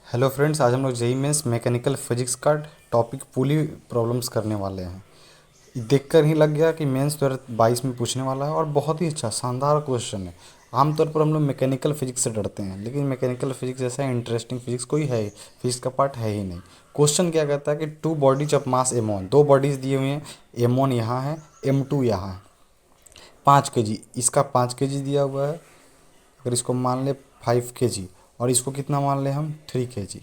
Hello friends, आज हम लोग जेई मेंस मैकेनिकल फिजिक्स का टॉपिक पुली प्रॉब्लम्स करने वाले हैं। देखकर ही लग गया कि मेंस 2022 में पूछने वाला है और बहुत ही अच्छा शानदार क्वेश्चन है। आमतौर पर हम लोग मैकेनिकल फिजिक्स से डरते हैं, लेकिन मैकेनिकल फिजिक्स जैसा इंटरेस्टिंग फिजिक्स कोई है फिजिक्स का पार्ट है ही नहीं। क्वेश्चन क्या कहता है कि two bodies of mass M one, दो बॉडीज दिए हुए हैं, एम वन यहाँ है, एम टू यहाँ है। 5 kg, इसका 5 kg दिया हुआ है। अगर इसको मान ले 5 kg और इसको कितना मान ले हम 3 kg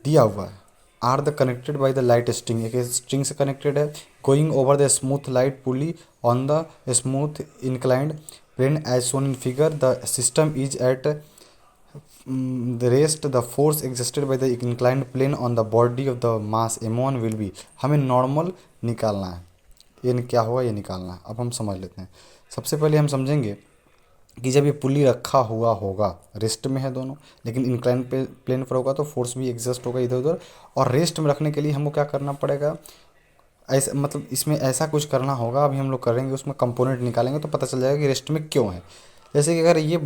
दिया हुआ है। Are the connected by the light string, एक स्ट्रिंग से कनेक्टेड है, going over the smooth light pulley on the smooth inclined plane as shown in figure, the system is at the rest, the force exerted by the inclined plane on the body of the mass M one will be. हमें normal निकालना है। ये क्या होगा, ये निकालना है। अब हम समझ लेते हैं। सबसे पहले हम समझेंगे कि जब ये पुली रखा हुआ होगा, रेस्ट में है दोनों, लेकिन इंक्लाइन पे प्लेन पर होगा तो फोर्स भी एग्जस्ट होगा इधर उधर। और रेस्ट में रखने के लिए हमको क्या करना पड़ेगा, ऐसा मतलब इसमें ऐसा कुछ करना होगा। अभी हम लोग करेंगे, उसमें कंपोनेंट निकालेंगे तो पता चल जाएगा कि रेस्ट में क्यों है। जैसे कि अगर ये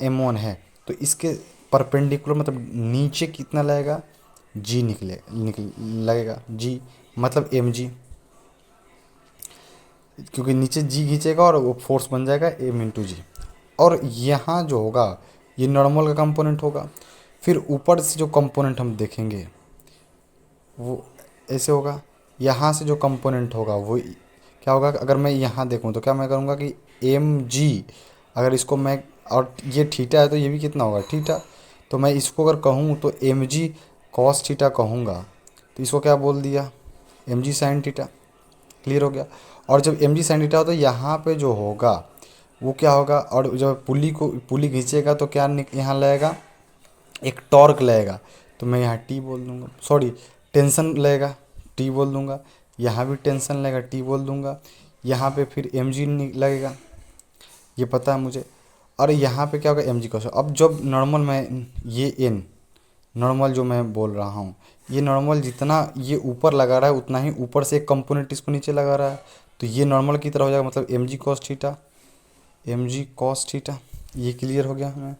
एम वन है तो इसके परपेंडिकुलर मतलब नीचे कितना लगेगा, जी निकल लगेगा जी, मतलब एम जी, क्योंकि नीचे जी खींचेगा और वो फोर्स बन जाएगा एम इंटू जी। और यहाँ जो होगा ये नॉर्मल का कंपोनेंट होगा। फिर ऊपर से जो कंपोनेंट हम देखेंगे वो ऐसे होगा। यहाँ से जो कंपोनेंट होगा वो क्या होगा, अगर मैं यहाँ देखूँ तो क्या मैं करूँगा कि एम जी, अगर इसको मैं, और ये थीटा है तो ये भी कितना होगा थीटा, तो मैं इसको अगर कहूँ तो एम जी कॉस थीटा कहूँगा। तो इसको क्या बोल दिया, M G sine theta. Clear हो गया। और जब एम जी साइन थीटा हो तो यहाँ पे जो होगा वो क्या होगा, और जब पुली खींचेगा तो क्या यहाँ लगेगा, एक टॉर्क लगेगा। तो मैं यहाँ टी बोल दूंगा, सॉरी टेंशन लगेगा, टी बोल दूंगा। यहाँ भी टेंशन लगेगा, टी बोल दूंगा। यहाँ पे फिर एम जी लगेगा, ये पता है मुझे। और यहाँ पे क्या होगा, एम जी का। अब जब नॉर्मल मैं ये एन नॉर्मल जो मैं बोल रहा हूँ, ये नॉर्मल जितना ये ऊपर लगा रहा है उतना ही ऊपर से एक कंपोनेंट इसको नीचे लगा रहा है। तो ये नॉर्मल की तरह हो जाएगा, मतलब M G cos theta, M G cos theta. ये क्लियर हो गया हमें।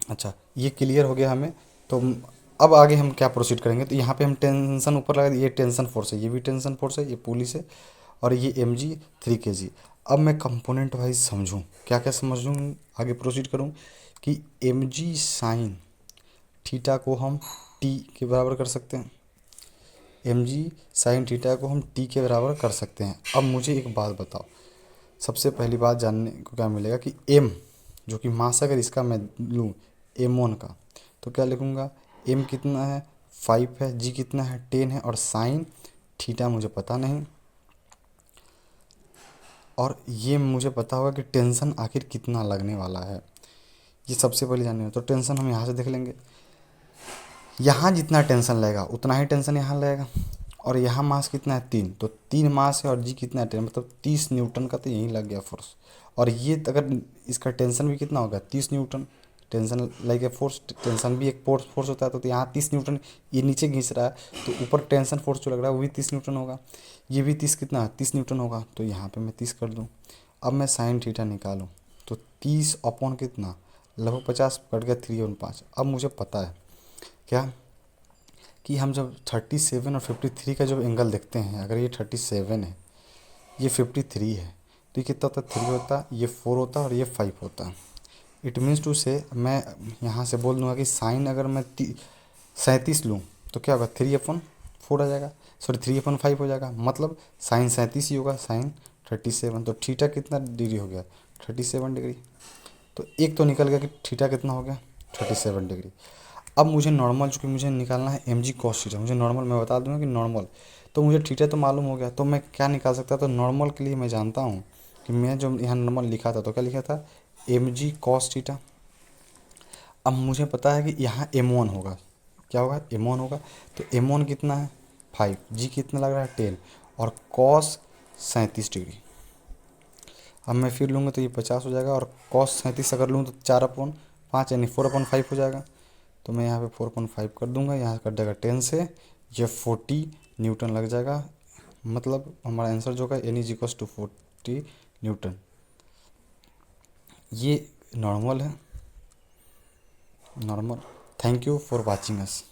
अच्छा, ये क्लियर हो गया हमें। तो अब आगे हम क्या प्रोसीड करेंगे, तो यहाँ पे हम टेंशन ऊपर लगा, ये टेंशन फोर्स है, ये भी टेंशन फोर्स है, ये पुली से, और ये एम जी 3 kg। अब मैं कंपोनेंट वाइज समझूँ, क्या क्या समझूँ, आगे प्रोसीड करूँ कि एम जी साइन थीटा को हम टी के बराबर कर सकते हैं, एम जी साइन थीटा को हम टी के बराबर कर सकते हैं। अब मुझे एक बात बताओ, सबसे पहली बात जानने को क्या मिलेगा कि एम जो कि मास, अगर इसका मैं लूँ एम वन का, तो क्या लिखूँगा, एम कितना है 5 है, जी कितना है 10 है, और साइन थीटा मुझे पता नहीं। और ये मुझे पता होगा कि टेंशन आखिर कितना लगने वाला है, ये सबसे पहले जानने में। तो टेंशन हम यहाँ से देख लेंगे, यहाँ जितना टेंशन लगेगा उतना ही टेंशन यहाँ लगेगा। और यहाँ मास कितना है 3, तो 3 मास है, और जी कितना है 10, मतलब 30 न्यूटन का तो यहीं लग गया फोर्स। और ये अगर इसका टेंशन भी कितना होगा 30 न्यूटन, टेंशन लगे फोर्स, टेंशन भी एक फोर्स होता है। तो यहाँ 30 न्यूटन, ये नीचे घिस रहा है तो ऊपर टेंशन फोर्स जो लग रहा है वो भी 30 न्यूटन होगा। ये भी 30 कितना है 30 न्यूटन होगा, तो यहाँ पे मैं 30 कर दूँ। अब मैं साइन थीटा निकालूँ तो 30 अपॉन कितना, लगभग 50 कट गया 3/5। अब मुझे पता है क्या कि हम जब 37 और 53 का जब एंगल देखते हैं, अगर ये 37 है, ये 53 है, तो ये कितना होता है 3 होता है, ये 4 होता है, और ये 5 होता है। इट मीन्स टू से मैं यहाँ से बोल दूंगा कि साइन अगर मैं 37 लूँ तो क्या होगा 3/4 आ जाएगा, सॉरी 3/5 हो जाएगा, मतलब साइन 37 ही होगा, साइन 37। तो थीटा कितना डिग्री हो गया 37 डिग्री। तो एक तो निकल गया कि थीटा कितना हो गया 37 डिग्री। अब मुझे नॉर्मल, चूँकि मुझे निकालना है एम जी कॉस थीटा, मुझे नॉर्मल मैं बता दूंगा कि नॉर्मल, तो मुझे थीटा तो मालूम हो गया, तो मैं क्या निकाल सकता, तो नॉर्मल के लिए मैं जानता हूँ कि मैं जो यहाँ नॉर्मल लिखा था तो क्या लिखा था एम जी कॉस थीटा। अब मुझे पता है कि यहाँ एम वन होगा, क्या होगा एम वन होगा, तो एम वन कितना है 5, जी कितना लग रहा है 10, और कॉस 37 डिग्री। अब मैं फिर लूँगा तो ये 50 हो जाएगा, और कॉस 37 अगर लूँ तो 4/5 यानी 4/5 हो जाएगा। तो मैं यहाँ पे 4/5 कर दूंगा, यहाँ कट जाएगा 10 से, ये 40 न्यूटन लग जाएगा। मतलब हमारा आंसर जो होगा N is equals to 40 newton. ये नॉर्मल है, normal thank you for watching us.